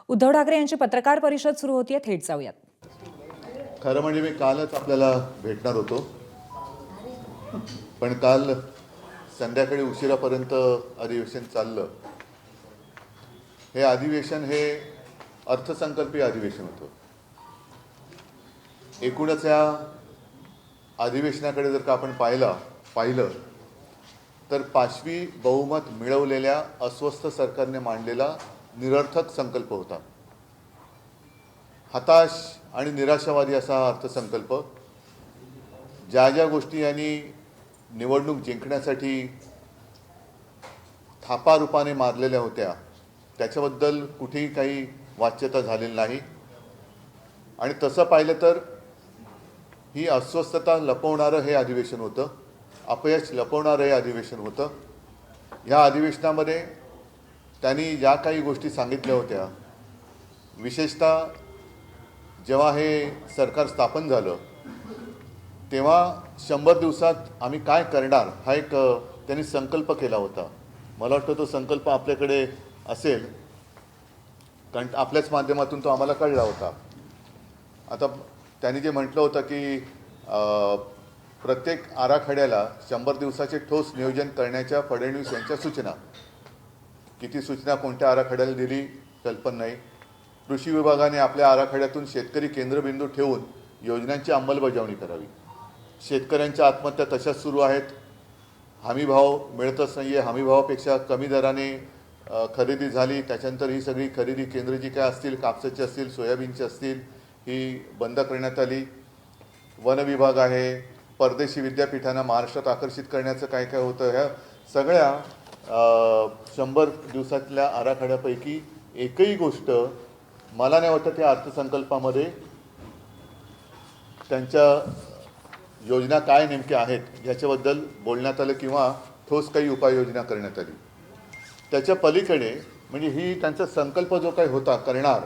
उद्धव ठाकरे यांची पत्रकार परिषद सुरू होतीये, थेट जाऊयात. खरं म्हणजे मी कालच आपल्याला भेटणार होतो, पण काल संध्याकाळी उशिरापर्यंत अधिवेशन चाललं. हे अधिवेशन हे अर्थसंकल्पीय अधिवेशन होतं. एकूणच या अधिवेशनाकडे जर का आपण पाहिलं तर पाशवी बहुमत मिळवलेल्या अस्वस्थ सरकारने मांडलेला निरर्थक संकल्प होता. हताश आणि निराशावादी असा हा अर्थसंकल्प. ज्या ज्या गोष्टी यांनी निवडणूक जिंकण्यासाठी थापारूपाने मारलेल्या होत्या त्याच्याबद्दल कुठेही काही वाच्यता झालेली नाही. आणि तसं पाहिलं तर ही अस्वस्थता लपवणारं हे अधिवेशन होतं, अपयश लपवणारं हे अधिवेशन होतं. ह्या अधिवेशनामध्ये त्यांनी ज्या काही गोष्टी सांगितल्या होत्या, विशेषतः जेव्हा हे सरकार स्थापन झालं तेव्हा 100 दिवसात आम्ही काय करणार हा एक त्यांनी संकल्प केला होता. मला वाटतं तो संकल्प आपल्याकडे असेल, कारण आपल्याच माध्यमातून तो आम्हाला कळला होता. आता त्यांनी जे म्हटलं होतं की प्रत्येक आराखड्याला 100 दिवसाचे ठोस नियोजन करण्याच्या फडणवीस यांच्या सूचना. किती सूचना कोणत्या आराखड्याला दिली कल्पना नाही. कृषी विभागाने आपल्या आराखड्यातून शेतकरी केंद्रबिंदू ठेवून योजनांची अंमलबजावणी करावी. शेतकऱ्यांच्या आत्महत्या तशाच सुरू आहेत. हमीभाव मिळतच नाही आहे. हमीभावापेक्षा कमी दराने खरेदी झाली. त्याच्यानंतर ही सगळी खरेदी केंद्र जी काय असतील, कापसाची असतील, सोयाबीनची असतील, ही बंद करण्यात आली. वन विभाग आहे, परदेशी विद्यापीठांना महाराष्ट्रात आकर्षित करण्याचं काय काय होतं. ह्या सगळ्या 100 दिवसातल्या आराखड्यापैकी एकही गोष्ट मला नाही वाटत या अर्थसंकल्पामध्ये त्यांच्या योजना काय नेमक्या आहेत याच्याबद्दल बोलण्यात आलं किंवा ठोस काही उपाययोजना करण्यात आली. त्याच्या पलीकडे म्हणजे ही त्यांचा संकल्प जो काही होता करणार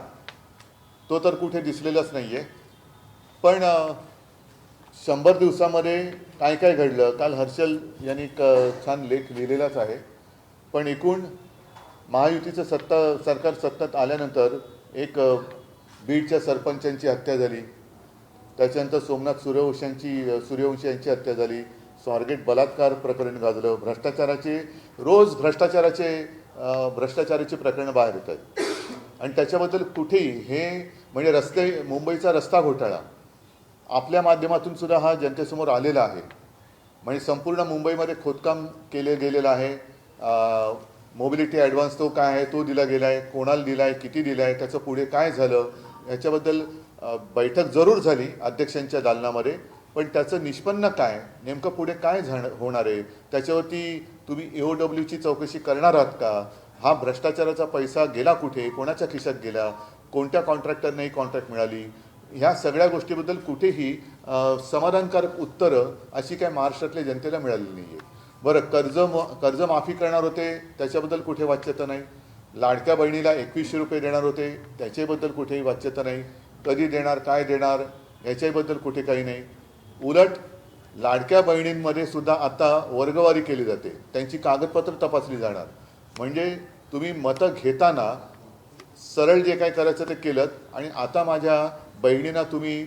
तो तर कुठे दिसलेलाच नाही आहे. पण 100 दिवसामध्ये काय काय घडलं, काल हर्षल यांनी छान लेख लिहिलेलाच आहे. पण एकूण महायुतीचं सरकार सत्तेत आल्यानंतर एक बीडच्या सरपंचांची हत्या झाली. त्याच्यानंतर सोमनाथ सूर्यवंशी यांची हत्या झाली. स्वारगेट बलात्कार प्रकरण गाजलं. भ्रष्टाचाराचे प्रकरणं बाहेर येत आहेत. आणि त्याच्याबद्दल कुठेही हे म्हणजे मुंबईचा रस्ता घोटाळा आपल्या माध्यमातून सुद्धा हा जनतेसमोर आलेला आहे. म्हणजे संपूर्ण मुंबईमध्ये खोदकाम केले गेलेलं आहे. मोबिलिटी ॲडव्हान्स तो काय आहे, तो दिला गेला आहे, कोणाला दिला आहे, किती दिला आहे, त्याचं पुढे काय झालं याच्याबद्दल बैठक जरूर झाली अध्यक्षांच्या दालनामध्ये. पण त्याचं निष्पन्न काय, नेमकं पुढे काय होणार आहे, त्याच्यावरती तुम्ही EOWची चौकशी करणार आहात का, हा भ्रष्टाचाराचा पैसा गेला कुठे, कोणाच्या खिशात गेला, कोणत्या कॉन्ट्रॅक्टरने कॉन्ट्रॅक्ट मिळाली, ह्या सगळ्या गोष्टीबद्दल कुठेही समाधानकारक उत्तरं अशी काय महाराष्ट्रातल्या जनतेला मिळाली नाही आहे. बरं, कर्जमाफी करणार होते त्याच्याबद्दल कुठे वाच्यता नाही. लाडक्या बहिणीला 2100 रुपये देणार होते त्याच्याबद्दल कुठेही वाच्यता नाही. कधी देणार, काय देणार याच्याबद्दल कुठे काही नाही. उलट लाडक्या बहिणींमध्ये सुद्धा आता वर्गवारी केली जाते, त्यांची कागदपत्र तपासली जाणार. म्हणजे तुम्ही मतं घेताना सरळ जे काय करायचं ते केलं आणि आता माझ्या बहिणींना तुम्ही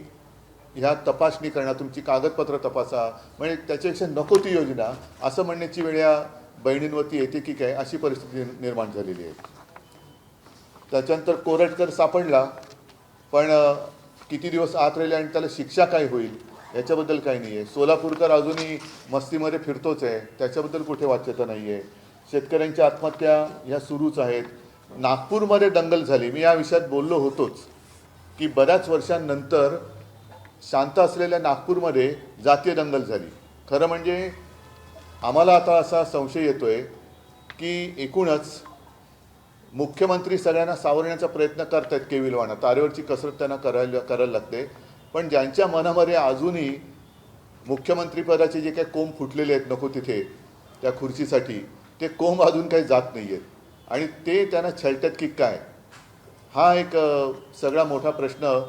ह्या तपासणी करणार, तुमची कागदपत्र तपासा, म्हणजे त्याच्यापेक्षा नको ती योजना असं म्हणण्याची वेळ या बहिणींवरती येते की काय, अशी परिस्थिती निर्माण झालेली आहे. त्याच्यानंतर कोरटकर सापडला, पण किती दिवस आत राहिले आणि त्याला शिक्षा काय होईल याच्याबद्दल काही नाही आहे. सोलापूरकर अजूनही मस्तीमध्ये फिरतोच आहे, त्याच्याबद्दल कुठे वाच्यता नाही आहे. शेतकऱ्यांच्या आत्महत्या ह्या सुरूच आहेत. नागपूरमध्ये दंगल झाली, मी या विषयात बोललो होतोच की बऱ्याच वर्षांनंतर शांत असलेल्या नागपूरमध्ये जातीय दंगल झाली. खरं म्हणजे आम्हाला आता असा संशय येतोय की एकूणच मुख्यमंत्री सगळ्यांना सावरण्याचा प्रयत्न करत आहेत केविलवाणा. तारेवरची कसरत त्यांना करायला लागते. पण ज्यांच्या मनामध्ये अजूनही मुख्यमंत्रीपदाचे जे काही कोंब फुटलेले आहेत नको तिथे त्या खुर्चीसाठी, ते कोंब अजून काही जात नाही आहेत आणि ते त्यांना छळतात की काय, हा एक सगळा मोठा प्रश्न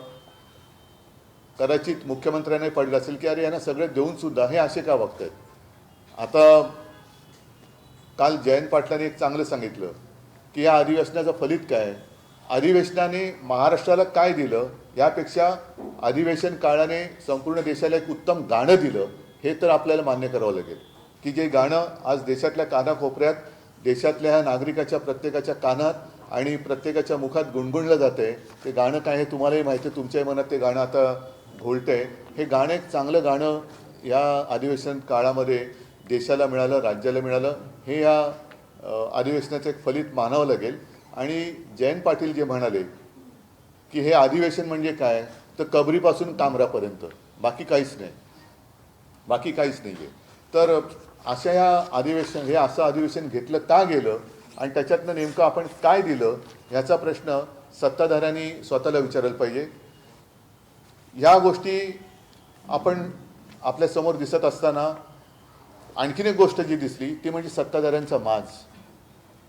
कदाचित मुख्यमंत्र्यांनी पडलं असेल की अरे यांना सगळं देऊनसुद्धा हे असे का वागत आहेत. आता काल जयंत पाटलांनी एक चांगलं सांगितलं की या अधिवेशनाचं फलित काय. अधिवेशनाने महाराष्ट्राला काय दिलं यापेक्षा अधिवेशन काळाने संपूर्ण देशाला एक उत्तम गाणं दिलं हे तर आपल्याला मान्य करावं लागेल की जे गाणं आज देशातल्या कानाकोपऱ्यात देशातल्या ह्या नागरिकाच्या प्रत्येकाच्या कानात आणि प्रत्येकाच्या मुखात गुणगुणलं जाते ते गाणं काय हे तुम्हालाही माहिती आहे, तुमच्याही मनात ते गाणं आता घोळतंय. हे गाणं एक चांगलं गाणं या अधिवेशन काळामध्ये देशाला मिळालं, राज्याला मिळालं, हे या अधिवेशनाचं एक फलित मानावं लागेल. आणि जयंत पाटील जे म्हणाले की हे अधिवेशन म्हणजे काय तर कबरीपासून कामरापर्यंत, बाकी काहीच नाही, बाकी काहीच नाही आहे. तर अशा या हे असं अधिवेशन घेतलं का गेलं आणि त्याच्यातनं नेमकं आपण काय दिलं ह्याचा प्रश्न सत्ताधाऱ्यांनी स्वतःला विचारायला पाहिजे. ह्या गोष्टी आपण आपल्यासमोर दिसत असताना आणखीन एक गोष्ट जी दिसली ती म्हणजे सत्ताधाऱ्यांचा माज.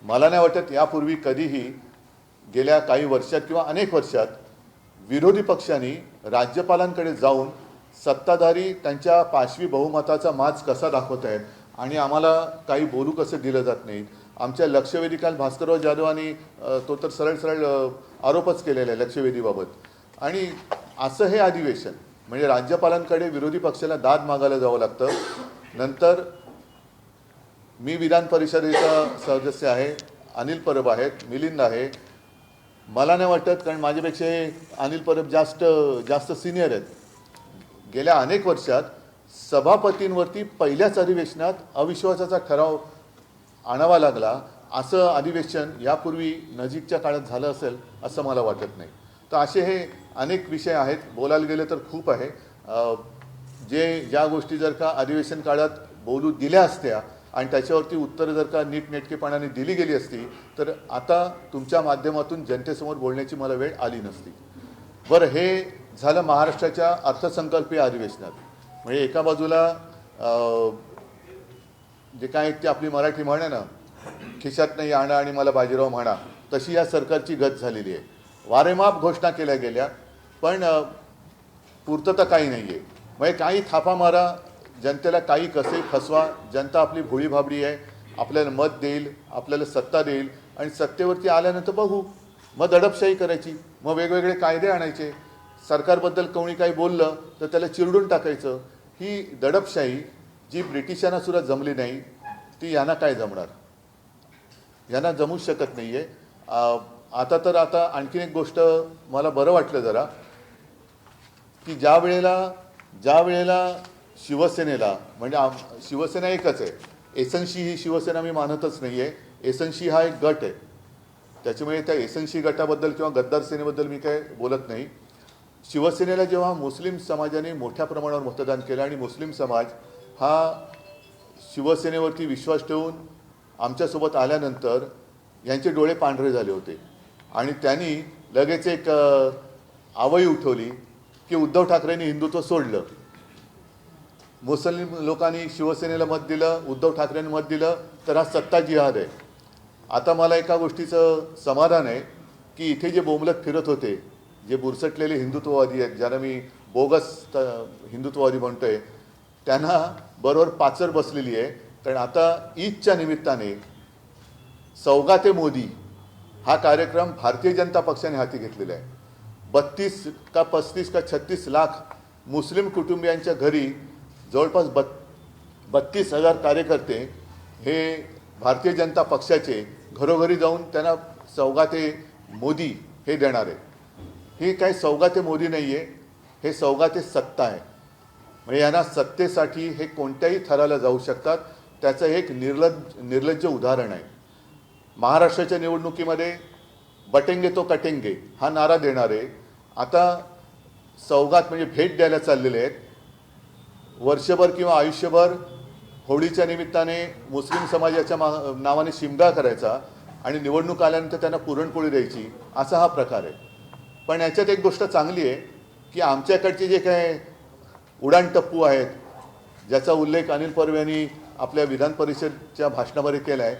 मला नाही वाटत यापूर्वी कधीही गेल्या काही वर्षात किंवा अनेक वर्षात विरोधी पक्षांनी राज्यपालांकडे जाऊन सत्ताधारी त्यांच्या पाशवी बहुमताचा माज कसा दाखवत आहेत आणि आम्हाला काही बोलू कसं दिलं जात नाही. आमच्या लक्षवेधी काल भास्करराव जाधवांनी तो तर सरळ सरळ आरोपच केलेला आहे लक्षवेधीबाबत. आणि असं हे अधिवेशन म्हणजे राज्यपालांकडे विरोधी पक्षाला दाद मागायला जावं लागतं. नंतर मी विधान परिषदेचा सदस्य आहे, अनिल परब आहेत, मिलिंद आहे. मला नाही वाटत कारण माझ्यापेक्षा अनिल परब जास्त सिनियर आहेत. गेल्या अनेक वर्षात सभापतींवरती पहिल्याच अधिवेशनात अविश्वासाचा ठराव आणावा लागला असं अधिवेशन यापूर्वी नजीकच्या काळात झालं असेल असं मला वाटत नाही. तर असे हे अनेक विषय आहेत, बोलायला गेले तर खूप आहे. ज्या गोष्टी जर का अधिवेशन काळात बोलू दिल्या असत्या आणि त्याच्यावरती उत्तरं जर का नीटनेटकेपणाने दिली गेली असती तर आता तुमच्या माध्यमातून जनतेसमोर बोलण्याची मला वेळ आली नसती. बरं, हे झालं महाराष्ट्राच्या अर्थसंकल्पीय अधिवेशनात. म्हणजे एका बाजूला जे काय ते आपली मराठी म्हण आहे ना, खिशात नाही आणा आणि मला बाजीराव म्हणा, तशी या सरकारची गत झालेली आहे. वारेमाप घोषणा केल्या गेल्या पण पूर्तता काही नाही आहे. म्हणजे काही थापा मारा, जनतेला काही कसे फसवा, जनता आपली भोळी भाबडी आहे, आपल्याला मत देईल, आपल्याला सत्ता देईल आणि सत्तेवरती आल्यानंतर बघू, मग दडपशाही करायची, मग वेगवेगळे कायदे आणायचे, सरकारबद्दल कोणी काही बोललं तर त्याला चिरडून टाकायचं. ही दडपशाही जी ब्रिटिशांना सुद्धा जमली नाही ती यांना काय जमणार, यांना जमूच शकत नाही आहे. आता आणखीन एक गोष्ट मला बरं वाटलं जरा की ज्या वेळेला शिवसेनेला म्हणजे शिवसेना एकच आहे, एसएनसी ही शिवसेना मी मानतच नाही आहे. एसएनसी हा एक गट आहे, त्याच्यामुळे त्या एसएनसी गटाबद्दल किंवा गद्दार सेनेबद्दल मी काय बोलत नाही. शिवसेनेला जेव्हा मुस्लिम समाजाने मोठ्या प्रमाणावर मतदान केलं आणि मुस्लिम समाज हा शिवसेनेवरती विश्वास ठेवून आमच्यासोबत आल्यानंतर यांचे डोळे पांढरे झाले होते आणि त्यांनी लगेच एक आवई उठवली की उद्धव ठाकरेंनी हिंदुत्व सोडलं. मुस्लिम लोकांनी शिवसेनेला मत दिलं, उद्धव ठाकरेंनी मत दिलं, तर हा सत्ता जिहाद आहे. आता मला एका गोष्टीचं समाधान आहे की इथे जे बोंबलत फिरत होते, जे बुरसटलेले हिंदुत्ववादी आहेत, ज्यांना मी बोगस हिंदुत्ववादी म्हणतोय, त्यांना बरोबर पाचर बसलेली आहे. कारण आता ईदच्या निमित्ताने सौगाते मोदी हा कार्यक्रम भारतीय जनता पक्षाने हाती घेतलेला आहे. 32 का 35 का 36 लाख मुस्लिम कुटुंबियांच्या घरी जवळपास 32,000 कार्यकर्ते हे भारतीय जनता पक्षाचे घरोघरी जाऊन त्यांना सौगाते मोदी हे देणार आहे. हे काही सौगाते मोदी नाही आहे, हे सौगाते सत्ता आहे. म्हणजे यांना सत्तेसाठी हे कोणत्याही थराला जाऊ शकतात. त्याचं एक निर्लज्ज उदाहरण आहे. महाराष्ट्राच्या निवडणुकीमध्ये बटेंगे तो कटेंगे हा नारा देणारे आता सौगात म्हणजे भेट द्यायला चाललेले आहेत. वर्षभर किंवा आयुष्यभर होळीच्या निमित्ताने मुस्लिम समाजाच्या नावाने शिमगा करायचा आणि निवडणूक आल्यानंतर त्यांना पुरणपोळी द्यायची, असा हा प्रकार आहे. पण याच्यात एक गोष्ट चांगली आहे की आमच्याकडचे जे काय उडाणटप्पू आहेत, ज्याचा उल्लेख अनिल परब यांनी आपल्या विधान परिषदच्या भाषणामध्ये केला आहे,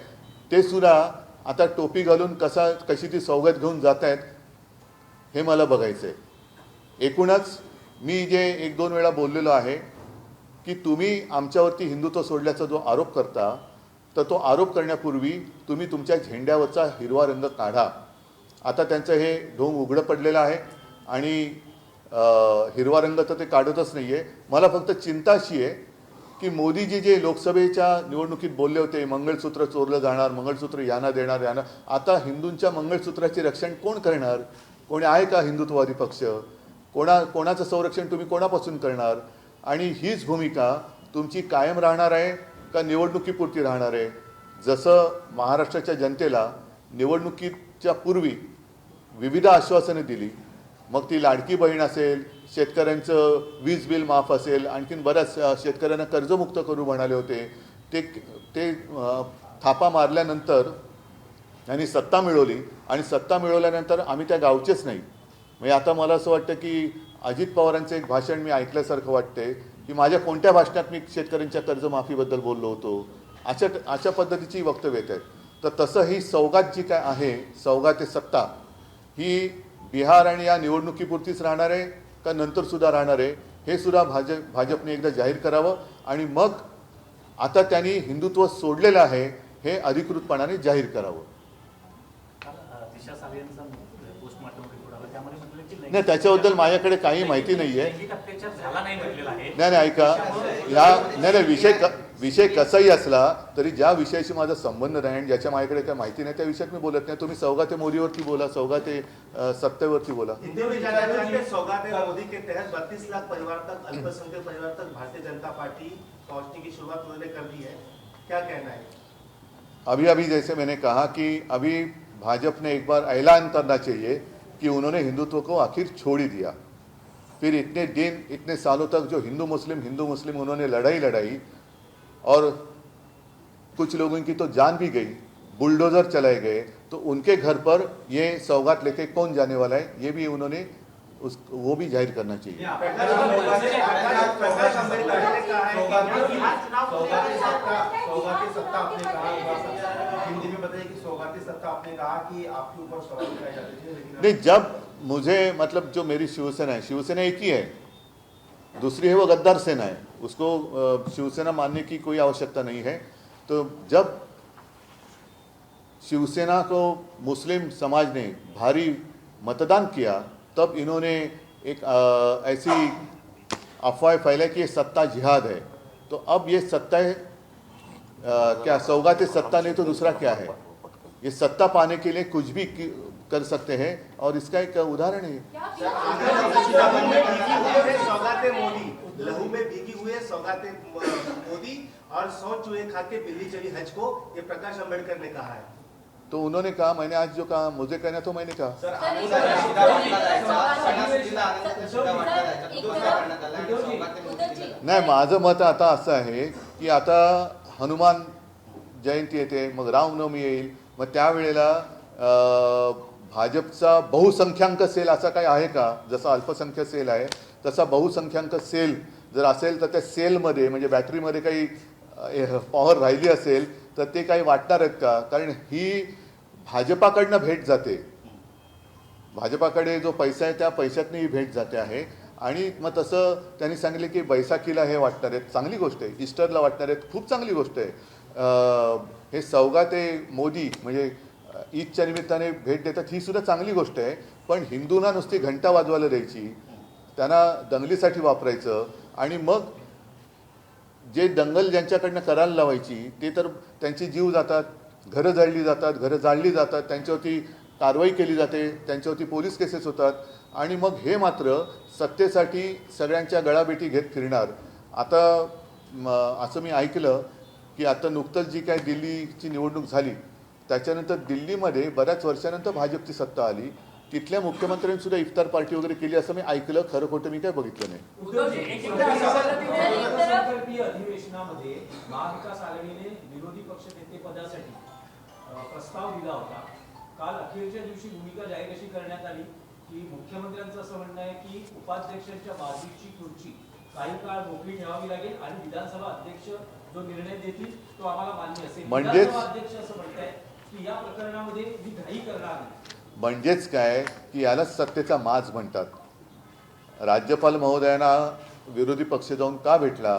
ते सुद्धा आता टोपी घालून कशी ती सौगत घेऊन जात आहेत हे मला बघायचं आहे. एकूणच मी जे 1-2 वेळा बोललेलो आहे की तुम्ही आमच्यावरती हिंदुत्व सोडल्याचा जो आरोप करता, तर तो आरोप करण्यापूर्वी तुम्ही तुमच्या झेंड्यावरचा हिरवा रंग काढा आता त्यांचं हे ढोंग उघडं पडलेलं आहे आणि हिरवा रंग तर ते काढतच नाही आहे. मला फक्त चिंता अशी आहे की मोदीजी जे लोकसभेच्या निवडणुकीत बोलले होते, मंगळसूत्र चोरलं जाणार, मंगळसूत्र यांना देणार यांना, आता हिंदूंच्या मंगळसूत्राचे रक्षण कोण करणार? कोणी आहे का हिंदुत्ववादी पक्ष? कोणाचं संरक्षण तुम्ही कोणापासून करणार? आणि हीच भूमिका तुमची कायम राहणार आहे का निवडणुकीपुरती राहणार आहे? जसं महाराष्ट्राच्या जनतेला निवडणुकीच्या पूर्वी विविध आश्वासनं दिली, मग ती लाडकी बहीण असेल, शेतकऱ्यांचं वीज बिल माफ असेल, आणखीन बऱ्याच शेतकऱ्यांना कर्जमुक्त करू म्हणाले होते, ते थापा मारल्यानंतर त्यांनी सत्ता मिळवली आणि सत्ता मिळवल्यानंतर आम्ही त्या गावचेच नाही. म्हणजे आता मला असं वाटतं की अजित पवारांचं एक भाषण मी ऐकल्यासारखं वाटते की माझ्या कोणत्या भाषणात मी शेतकऱ्यांच्या कर्जमाफीबद्दल बोललो होतो, अशा पद्धतीची वक्तव्य येत आहेत. तर तसं ही सौगात जी काय आहे, सौगात सत्ता, ही बिहार आणि या निवडणुकीपुरतीच राहणार आहे का नंतरसुद्धा राहणार आहे, हे सुद्धा भाजपने एकदा जाहीर करावं. आणि मग आता त्यांनी हिंदुत्व सोडलेलं आहे हे अधिकृतपणाने जाहीर करावं. नाही, त्याच्याबद्दल माझ्याकडे काही माहिती नाही आहे. नाही ऐका, विषय कसाही असला तरी ज्या विषयाशी माझा संबंध नाही आणि ज्याच्या माझ्याकडे काही माहिती नाही त्या विषयात मी बोलत नाही. तुम्ही सौगाते मोदीवरती बोला, सौगाते सत्तेवरती बोला. सौगाते मोदी के तहत 32 लाख परिवार तक, अल्पसंख्यक परिवार तक भारतीय जनता पार्टी पहुंचने की शुरुआत उन्होंने कर दी है, क्या कहना है? अभी जैसे मैंने कहा कि अभी भाजपा ने एक बार ऐलान करना चाहिए कि उन्होंने हिंदुत्व को आखिर छोड़ ही दिया. फिर इतने दिन, इतने सालों तक जो हिंदू मुस्लिम उन्होंने लड़ाई और कुछ लोगों की तो जान भी गई, बुलडोज़र चलाए गए, तो उनके घर पर ये सौगात लेके कौन जाने वाला है, ये भी उन्होंने वो भी जाहिर करना चाहिए. नहीं, जब मुझे मतलब जो मेरी शिवसेना एक ही है, दूसरी है वो गद्दार सेना है, उसको शिवसेना मानने की कोई आवश्यकता नहीं है. तो जब शिवसेना को मुस्लिम समाज ने भारी मतदान किया तब इन्होंने एक ऐसी अफवाह फैलाई कि ये सत्ता जिहाद है. तो अब ये सत्ता है क्या सौगात सत्ता नहीं तो दूसरा क्या है? ये सत्ता पाने के लिए कुछ भी कर सकते हैं और इसका एक उदाहरण है. सौगाते मोदी, लहू में भीगी हुए सौगाते मोदी और 100 चूहे खा के बिल्ली चली हज को, ये प्रकाश अंबेडकर ने कहा है. तो उन्होंने कहा, मैंने आज जो कहा, मुझे कहना तो मैंने कहा. नाही, माझं मत आता असं आहे की आता हनुमान जयंती येते, मग रामनवमी येईल, मग त्यावेळेला भाजपचा बहुसंख्याक सेल असा काही आहे का? जसा अल्पसंख्याक सेल आहे तसा बहुसंख्याक सेल जर असेल तर त्या सेलमध्ये म्हणजे बॅटरीमध्ये काही पॉवर राहिली असेल तर ते काही वाटणार आहेत का? कारण ही भाजपाकडनं भेट जाते, भाजपाकडे जो पैसा आहे त्या पैशातनं ही भेट जाते आहे. आणि मग तसं त्यांनी सांगितले की बैसाखीला हे वाटणार आहेत, चांगली गोष्ट आहे. ईस्टरला वाटणार आहेत, खूप चांगली गोष्ट आहे. हे सौगाते मोदी म्हणजे ईदच्या निमित्ताने भेट देतात, ही सुद्धा चांगली गोष्ट आहे. पण हिंदूंना नुसती घंटा वाजवायला द्यायची, त्यांना दंगलीसाठी वापरायचं आणि मग जे दंगल ज्यांच्याकडनं करायला लावायची ते तर त्यांचे जीव जातात, घरं जाळली जातात, त्यांच्यावरती कारवाई केली जाते, त्यांच्यावरती पोलीस केसेस होतात आणि मग हे मात्र सत्तेसाठी सगळ्यांच्या गळाभेटी घेत फिरणार. आता असं मी ऐकलं की आता नुकतंच जी काय दिल्लीची निवडणूक झाली त्याच्यानंतर दिल्लीमध्ये बऱ्याच वर्षानंतर भाजपची सत्ता आली, तिथल्या मुख्यमंत्र्यांनी सुद्धा इफ्तार पार्टी वगैरे केली असं मी ऐकलं. खरं खोटं मी काय बघितलं नाही. अधिवेशनामध्ये महाविकास आघाडीने विरोधी पक्ष नेते पदासाठी प्रस्ताव दिला होता. काल अखेरच्या दिवशी भूमिका जाहीर अशी करण्यात आली की मुख्यमंत्र्यांचं असं म्हणणं आहे की उपाध्यक्षांच्या बाजूची खुर्ची काही काळ मोकळी ठेवावी लागेल आणि विधानसभा अध्यक्ष जो निर्णय देतील तो आम्हाला मान्य असेल. म्हणजेच अध्यक्ष असं म्हणताय की या प्रकरणामध्ये मी घाई करणार नाही. म्हणजेच काय की यालाच सत्तेचा माज म्हणतात. राज्यपाल महोदयांना विरोधी पक्ष जाऊन का भेटला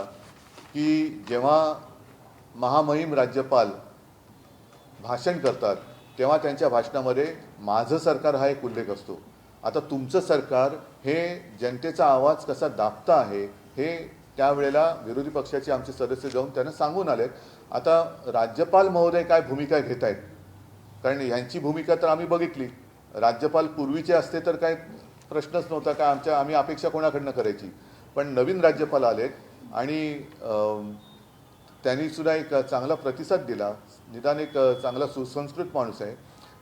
की जेव्हा महामहिम राज्यपाल भाषण करतात तेव्हा त्यांच्या भाषणामध्ये माझं सरकार हा एक उल्लेख असतो. आता तुमचं सरकार हे जनतेचा आवाज कसा दाबता आहे हे त्यावेळेला विरोधी पक्षाचे आमचे सदस्य जाऊन त्यांना सांगून आलेत. आता राज्यपाल महोदय काय भूमिका घेत आहेत, कारण यांची भूमिका तर आम्ही बघितली. राज्यपाल पूर्वीचे असते तर काय प्रश्नच नव्हता, काय आम्ही अपेक्षा कोणाकडनं करायची. पण नवीन राज्यपाल आलेत आणि त्यांनी सुद्धा एक चांगला प्रतिसाद दिला. निदान एक चांगला सुसंस्कृत माणूस आहे.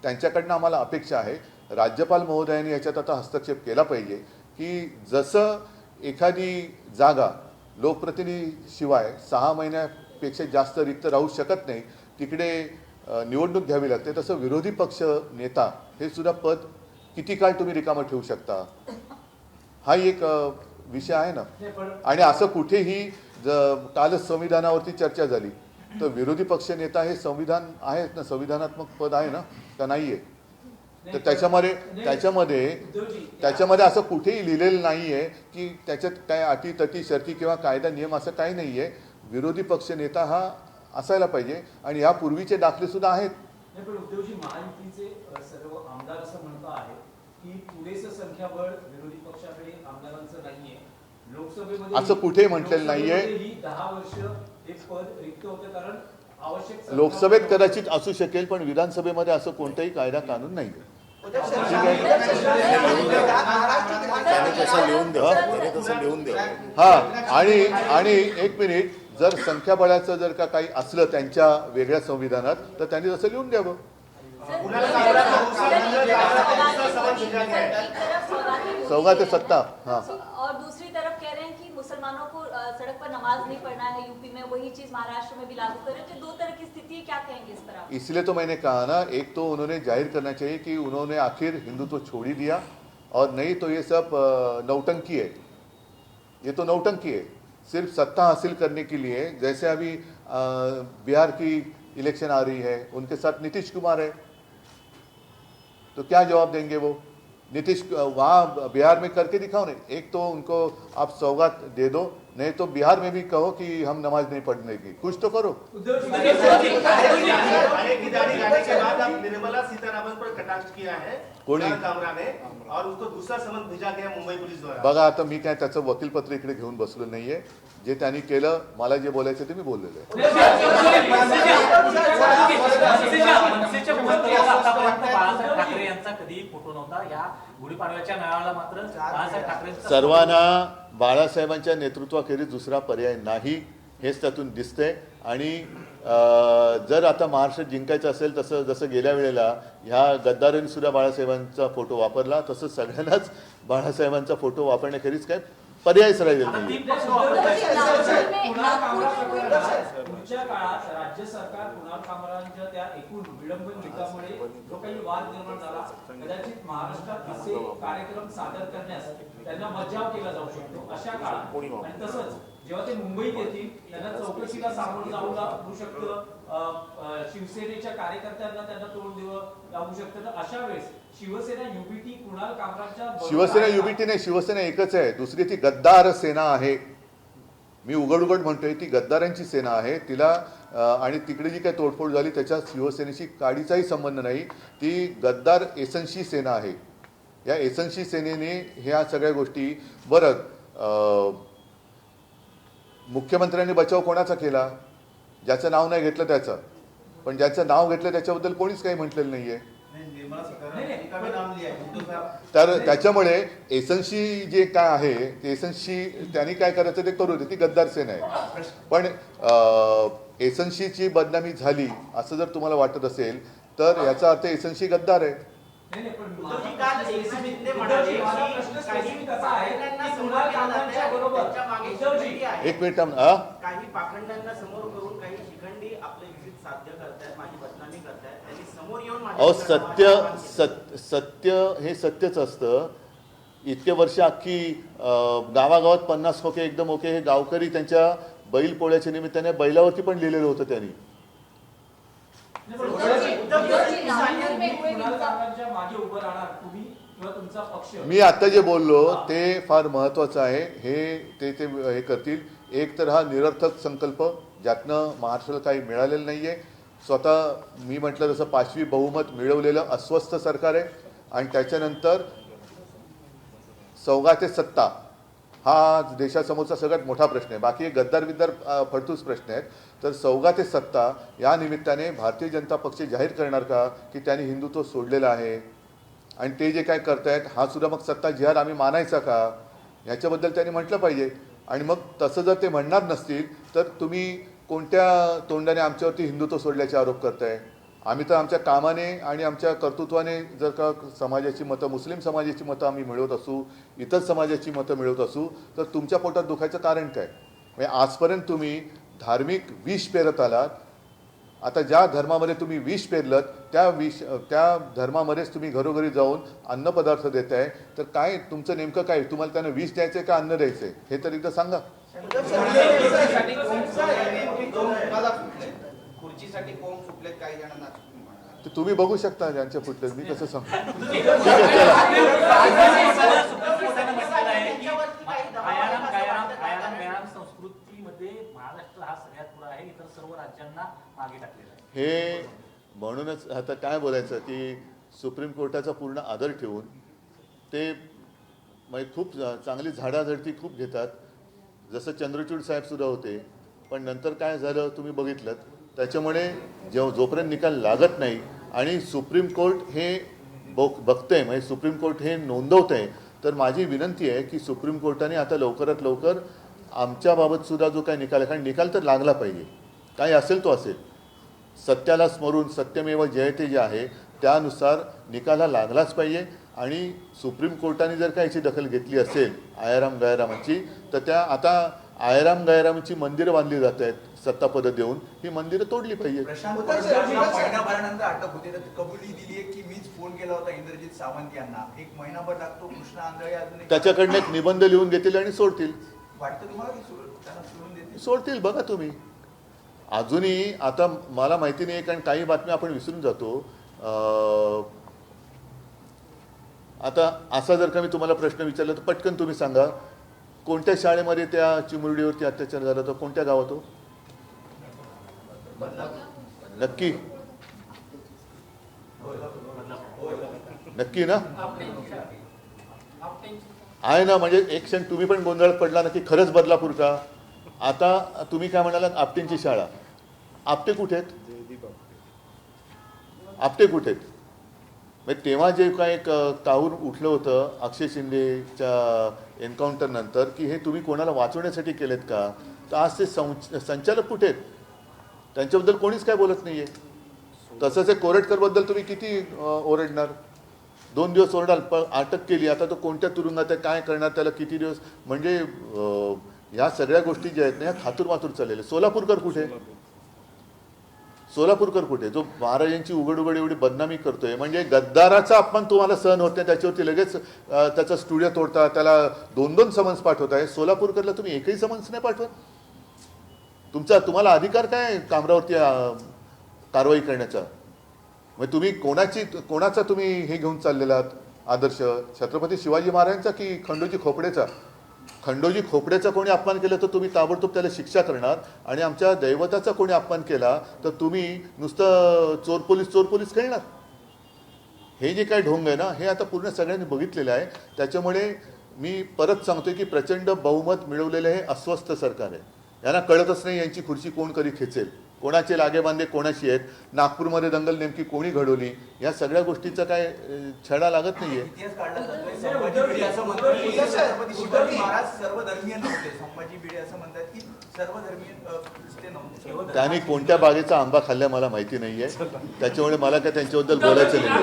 त्यांच्याकडनं आम्हाला अपेक्षा आहे राज्यपाल महोदयांनी याच्यात आता हस्तक्षेप केला पाहिजे की जसं एखादी जागा लोकप्रतिनिधीशिवाय 6 महिन्यापेक्षा जास्त रिक्त राहू शकत नाही, तिकडे निवडणूक घ्यावी लागते, तसं विरोधी पक्ष नेता हे सुद्धा पद किती काळ तुम्ही रिकामं ठेवू शकता, हा एक विषय आहे ना. आणि असं कुठेही कालच संविधानावरती चर्चा झाली तर विरोधी पक्ष नेता हे संविधान आहे ना, संविधानात्मक पद आहे ना का नाही आहे. तर त्याच्यामध्ये असं कुठेही लिहिलेलं नाही आहे की त्याच्यात काय अटी तटी शर्ती किंवा कायदा नियम असं काही नाही आहे. विरोधी पक्ष नेता हा असायला पाहिजे आणि या पूर्वीचे दाखले सुद्धा आहेत. पण उद्धवजी, महायुतीचे सर्व आमदार असं म्हणत आहेत की पुरेसं संख्याबळ विरोधी पक्षाकडे आमदारांचं नाहीये. लोकसभेमध्ये असं कुठे म्हटलेलं नाहीये. 10 वर्ष हे पद रिक्त होतं कारण आवश्यक लोकसभेत कदाचित असू शकेल, पण विधानसभेमध्ये असं कोणताही कायदा कानून नाही. हा आणि एक मिनिट, जर संख्याबळाचं जर का काही असलं त्यांच्या वेगळ्या संविधानात तर त्यांनी तसं लिहून द्यावं. सौगात सत्ता. हाँ, और दूसरी तरफ कह रहे हैं कि मुसलमानों को सड़क पर नमाज नहीं पढ़ना है यूपी में, वही चीज महाराष्ट्र में भी लागू करें. तो दो तरह की स्थिति है, क्या कहेंगे इस पर आप? इसलिए तो मैंने कहा ना, एक तो उन्होंने जाहिर करना चाहिए कि उन्होंने आखिर हिंदुत्व छोड़ ही दिया, और नहीं तो ये सब नौटंकी है. ये तो नौटंकी है सिर्फ सत्ता हासिल करने के लिए. जैसे अभी बिहार की इलेक्शन आ रही है, उनके साथ नीतीश कुमार है, तो क्या जवाब देंगे वो? नीतीश वहाँ बिहार में करके दिखाओ ना. एक तो उनको आप सौगात दे दो, नहीं तो बिहार में भी कहो कि हम नमाज नहीं पढ़ने की, कुछ तो करो. निर्मला सीतारामन पर कटाक्ष किया है कोणी? कामरा ने, और उसको दूसरा समन भेजा गया मुंबई पुलिस द्वारा. बघा, आता मी काय त्याचं वकीलपत्र इकडे घेऊन बसलो नाहीये. जे त्यांनी केलं, मला जे बोलायचं ते मी बोललेलं आहे. ठाकरे यांचा कधी फोटो नव्हता. या गुढीपाडव्याच्या मेळाव्याला मात्र बाळासाहेब ठाकरेंचा सर्वांना बाळासाहेबांच्या नेतृत्वाखेरीज दुसरा पर्याय नाही हेच त्यातून दिसतंय. आणि जर आता महाराष्ट्र जिंकायचं असेल तसं जसं गेल्या वेळेला ह्या गद्दारांनी सुद्धा बाळासाहेबांचा फोटो वापरला, तसं सगळ्यांनाच बाळासाहेबांचा फोटो वापरण्याखेरीज काय पर्यायच राहिलेला नाही. पुढच्या काळात राज्य सरकार कुणाल कामरांच्या त्या एकूण विडंबन नीतीमुळे जो काही वाद निर्माण झाला, कदाचित महाराष्ट्रात असे कार्यक्रम सादर करण्यास त्यांना मज्जाव केला जाऊ शकतो अशा काळात. आणि तसंच जेव्हा ते मुंबईत येतील त्यांना चौकशीला सामोरं जावं लागू शकतं, शिवसेनेच्या कार्यकर्त्यांना त्यांना तोंड द्यावं लागू शकतं. तर अशा वेळेस शिवसेना युबीटी कुणाल कामरांच्या शिवसेना युबीटी नाही, शिवसेना एकच आहे. दुसरी ती गद्दार सेना आहे. मी उघड म्हणतोय, ती गद्दारांची सेना आहे. तिला आणि तिकडे जी काही तोडफोड झाली त्याच्या शिवसेनेशी काडीचाही संबंध नाही. ती गद्दार एसनशी सेना आहे. या एसनशी सेनेने ह्या सगळ्या गोष्टी मुख्यमंत्र्यांनी बचाव कोणाचा केला? ज्याचं नाव नाही घेतलं त्याचं. पण ज्याचं नाव घेतलं त्याच्याबद्दल कोणीच काही म्हटलेलं नाहीये. तर त्याच्यामुळे एसनशी जे काय आहे ते एसनशी त्यांनी काय करायचं ते करू दे, ती गद्दार सेना आहे. पण एसनशीची बदनामी झाली असं जर तुम्हाला वाटत असेल तर याचा अर्थ एसनशी गद्दार आहे. एक मिनिट, काही पाखंडांना समोर करून काही शिखंडी आपले विजित साध्य करतायत, माझी बदनामी करतायत. त्यांनी समोर येऊन सत्य हे सत्यच असतं. इतके वर्ष अख्खी गावागावात 50 खोके एकदम ओके हे गावकरी त्यांच्या बैल पोळ्याच्या निमित्ताने बैलावरती पण लिहिलेलं होतं त्यांनी. मी आता जे बोललो ते फार महत्वाचं आहे. हे करतील. एक तर हा निरर्थक संकल्प ज्यातनं महाराष्ट्राला काही मिळालेलं नाहीये, स्वतः मी म्हटलं तसं 5वी बहुमत मिळवलेलं अस्वस्थ सरकार आहे आणि त्याच्यानंतर सौगाते सत्ता हा देशासमोरचा सगळ्यात मोठा प्रश्न आहे. बाकी हे गद्दार बिद्दार फडतूस प्रश्न आहेत. तर सौगाते सत्ता या निमित्ताने भारतीय जनता पक्ष जाहीर करणार का की त्यांनी हिंदुत्व सोडलेलं आहे आणि ते जे काय करतायत हा सुद्धा मग सत्ता जिहाद आम्ही मानायचा का याच्याबद्दल त्यांनी म्हटलं पाहिजे. आणि मग तसं जर ते म्हणणार नसतील तर तुम्ही कोणत्या तोंडाने आमच्यावरती हिंदुत्व सोडल्याचे आरोप करताय. आम्ही तर आमच्या कामाने आणि आमच्या कर्तृत्वाने जर का समाजाची मतं मुस्लिम समाजाची मतं आम्ही मिळवत असू इतर समाजाची मतं मिळवत असू तर तुमच्या पोटात दुखायचं कारण काय. म्हणजे आजपर्यंत तुम्ही धार्मिक विष पेरत आलात. आता ज्या धर्मामध्ये तुम्ही विष पेरलं त्या धर्मामध्येच तुम्ही घरोघरी जाऊन अन्नपदार्थ देताय. तर काय तुमचं नेमकं काय तुम्हाला त्यांना विष द्यायचं का अन्न द्यायचं हे तर एकदा सांगा. खुर्चीसाठी कोंब फुटलेत काही जणांना ते तुम्ही बघू शकता ज्यांच्या फुटलेत मी कसं सांगू. संस्कृतीमध्ये महाराष्ट्र हा सगळ्यात पुढे आहे. इतर सर्व राज्यांना मागे टाकलेला आहे. हे म्हणूनच आता काय बोलायचं की सुप्रीम कोर्टाचा पूर्ण आदर ठेवून ते म्हणजे खूप चांगली झाडाझडती खूप घेतात. जसं चंद्रचूड साहेब सुद्धा होते पण नंतर काय झालं तुम्ही बघितलं. त्याच्यामुळे जोपर्यंत निकाल लागत नाही आणि सुप्रीम कोर्ट हे बघतंय म्हणजे सुप्रीम कोर्ट हे नोंदवत आहे तर माझी विनंती आहे की सुप्रीम कोर्टाने आता लवकरात लवकर आमच्याबाबत सुद्धा जो काही निकाल आहे कारण निकाल तर लागला पाहिजे काही असेल तो असेल. सत्याला स्मरून सत्यमेव जयते जे आहे त्यानुसार निकाल हा लागलाच पाहिजे. आणि सुप्रीम कोर्टाने जर का याची दखल घेतली असेल आयाराम गयारामांची तर त्या आता आयाराम गयारामांची मंदिरं बांधली जात आहेत सत्तापदं देऊन ही मंदिरं तोडली पाहिजे. महिनाभरानंतर अटक होते तर कबुली दिली आहे की मीच फोन केला होता इंद्रजित सावंत यांना. एक महिनाभर लागतो. कृष्णा आंधळे अजून त्याच्याकडनं एक निबंध लिहून घेतील आणि सोडतील. वाटतं तुम्हाला की त्यांना सोडून देतील. सोडतील बघा तुम्ही. अजूनही आता मला माहिती नाही कारण काही बातम्या आपण विसरून जातो. आता असा जर का मी तुम्हाला प्रश्न विचारला तर पटकन तुम्ही सांगा कोणत्या शाळेमध्ये त्या चिमुरडीवरती अत्याचार झाला तर कोणत्या गावात हो नक्की नक्की ना आहे ना. म्हणजे एक क्षण तुम्ही पण गोंधळात पडला ना की खरंच बदलापूर का. आता तुम्ही काय म्हणालात आपटेंची शाळा. आपटे कुठे आहेत आपटे कुठे आहेत. म्हणजे तेव्हा जे काय एक काहूर उठलं होतं अक्षय शिंदेच्या एन्काउंटर नंतर की हे तुम्ही कोणाला वाचवण्यासाठी केलेत का तर आज ते संचालक कुठे आहेत त्यांच्याबद्दल कोणीच काय बोलत नाही आहे. तसंच एक कोरटकरबद्दल तुम्ही किती ओरडणार. 2 दिवस ओरडाल पण अटक केली आता तो कोणत्या तुरुंगात आहे काय करणार त्याला किती दिवस म्हणजे ह्या सगळ्या गोष्टी ज्या आहेत ना ह्या खातूरमातूर चाललेल्या. सोलापूरकर कुठे सोलापूरकर कुठे जो महाराजांची उघड उघड एवढी बदनामी करतोय म्हणजे गद्दाराचा अपमान तुम्हाला सहन होत नाही त्याच्यावरती लगेच त्याचा स्टुडिओ तोडता त्याला 2-2 समन्स पाठवताय. सोलापूरकरला तुम्ही एकही समन्स नाही पाठवत. तुम्हाला अधिकार काय कामरावरती कारवाई करण्याचा. म्हणजे तुम्ही कोणाचा तुम्ही हे घेऊन चाललेला आदर्श छत्रपती शिवाजी महाराजांचा की खंडोजी खोपडेचा. खंडोजी खोपड्याचा कोणी अपमान केला तर तुम्ही ताबडतोब त्याला शिक्षा करणार आणि आमच्या दैवताचा कोणी अपमान केला तर तुम्ही नुसतं चोर पोलीस खेळणार. हे जे काय ढोंग आहे ना हे आता पूर्ण सगळ्यांनी बघितलेलं आहे. त्याच्यामुळे मी परत सांगतोय की प्रचंड बहुमत मिळवलेलं हे अस्वस्थ सरकार आहे. यांना कळतच नाही यांची खुर्ची कोण कधी खेचेल कोणाचे लागेबांधे कोणाशी आहेत. नागपूरमध्ये दंगल नेमकी कोणी घडवली या सगळ्या गोष्टीचा काय छडा लागत नाहीये. इतिहास काढला जातोय. संभाजी भिडे असं म्हणतात की छत्रपती शिवाजी महाराज सर्वधर्मीय नव्हते. संभाजी भिडे असं म्हणतात की सर्वधर्मीय ते नव्हते. त्यांनी कोणत्या बागेचा आंबा खाल्ल्या मला माहिती नाहीये त्याच्यामुळे मला काय त्यांच्याबद्दल बोलायचं नाही.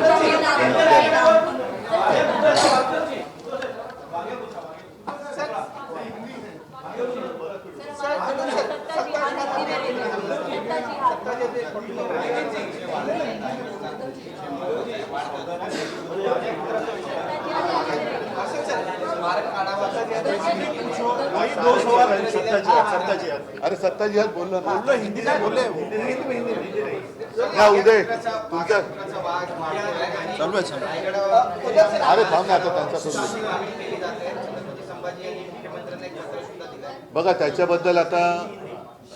अरे सत्ता जिहाद बोललो ना हिंदी नाही बोलले उदय तुमच्या अरे थांब ना आता त्यांचा बघा त्याच्याबद्दल आता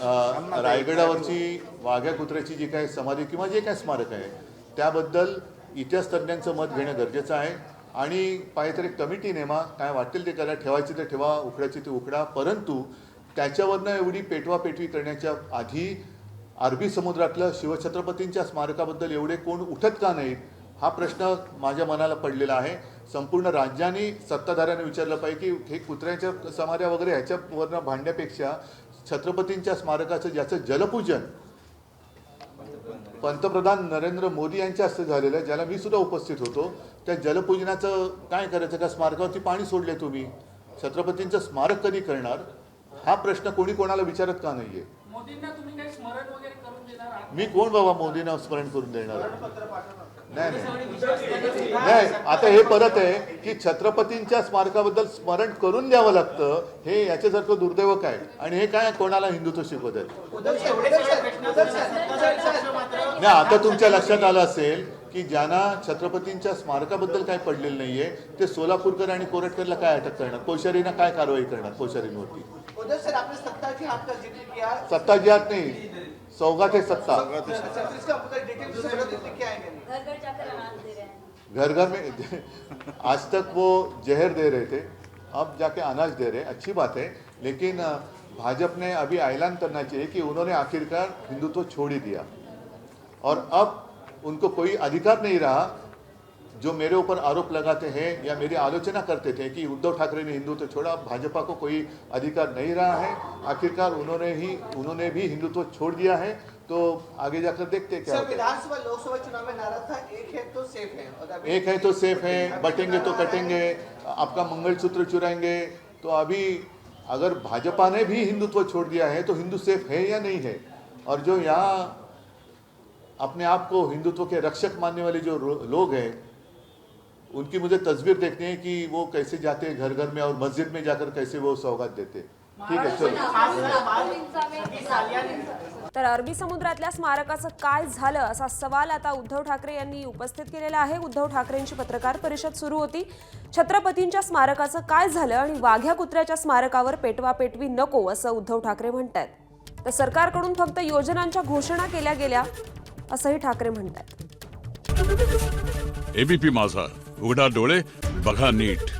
रायगडावरची वाघ्या कुत्र्याची जी काही समाधी किंवा जे काही स्मारक आहे त्याबद्दल इतिहास तज्ज्ञांचं मत घेणं गरजेचं आहे आणि पाहिजे तर एक कमिटी नेमा, काय वाटेल ते करा, ठेवायची ते ठेवा, उकडायची ते उकडा, परंतु त्याच्यावरनं एवढी पेटवापेटवी करण्याच्या आधी अरबी समुद्रातलं शिवछत्रपतींच्या स्मारकाबद्दल एवढे कोण उठत का नाहीत हा प्रश्न माझ्या मनाला पडलेला आहे. संपूर्ण राज्यांनी सत्ताधाऱ्यांनी विचारलं पाहिजे की हे कुत्र्याच्या समाध्या वगैरे ह्याच्यावरनं भांडण्यापेक्षा छत्रपतींच्या स्मारकाचं ज्याचं जलपूजन पंतप्रधान नरेंद्र मोदी यांच्या हस्ते झालेलं आहे, ज्याला मी सुद्धा उपस्थित होतो, त्या जलपूजनाचं काय करायचं का? स्मारकावरती पाणी सोडले तुम्ही, छत्रपतींचं स्मारक कधी करणार हा प्रश्न कोणी कोणाला विचारत का नाहीये? मोदींना तुम्ही काही स्मरण वगैरे करून देणार आहात? मी कोण बाबा मोदींना स्मरण करून देणार? नाही, आता हे परत आहे की छत्रपतींच्या स्मारकाबद्दल स्मरण करून द्यावं लागतं, हे याच्यासारखं दुर्दैव काय? आणि हे काय कोणाला हिंदुत्व शिकवत आहेत? नाही, आता तुमच्या लक्षात आलं असेल की ज्यांना छत्रपतींच्या स्मारकाबद्दल काय पडलेलं नाहीये ते सोलापूरकर आणि कोरटकरला काय अटक करणार? कोश्यारींना काय कारवाई करणार? कोश्यारींवरती उद्धव सर, आपने सत्ता की हाथ का जिक्र किया, सत्ता जिहाद नहीं, सौगात है सत्ता. इसका पूरा डिटेल से लिख के आएंगे. घर घर जाकर अनाज दे रहे हैं। घर घर में आज तक वो जहर दे रहे थे, अब जाके अनाज दे रहे हैं, अच्छी बात है, लेकिन भाजपा ने अभी ऐलान करना चाहिए कि उन्होंने आखिरकार हिंदुत्व छोड़ ही दिया और अब उनको कोई अधिकार नहीं रहा जो मेरे ऊपर आरोप लगाते हैं या मेरी आलोचना करते थे कि उद्धव ठाकरे ने हिंदुत्व छोड़ा, भाजपा को कोई अधिकार नहीं रहा है, आखिरकार उन्होंने भी हिंदुत्व छोड़ दिया है, तो आगे जाकर देखते हैं क्या सर, होता है. विधानसभा लोकसभा चुनाव में नारा था एक है तो सेफ है, और अभी एक है तो सेफ है, बटेंगे तो कटेंगे, आपका मंगलसूत्र चुराएंगे. तो अभी अगर भाजपा ने भी हिंदुत्व छोड़ दिया है तो हिंदू सेफ है या नहीं है? और जो यहाँ अपने आप को हिंदुत्व के रक्षक मानने वाले जो लोग हैं उनकी मुझे तस्वीर देखनी है कि वो कैसे जाते हैं घर घर में और मस्जिद में जाकर कैसे वो सौगात देते. ठीक है, चलो. तर अरबी समुद्रातल्या स्मारकाचं काय झालं असा सवाल आता उद्धव ठाकरे यांनी उपस्थित केलेला आहे. उद्धव ठाकरेंची पत्रकार परिषद सुरू होती. छत्रपतींच्या स्मारकाचं काय झालं आणि वाघ्या कुत्र्याच्या स्मारकावर पेटवापेटवी नको असं उद्धव ठाकरे म्हणतात. तर सरकारकडून फक्त योजनांच्या घोषणा केल्या गेल्या असंही ठाकरे म्हणतात. एबीपी माझा, उघडा डोळे बघा नीट.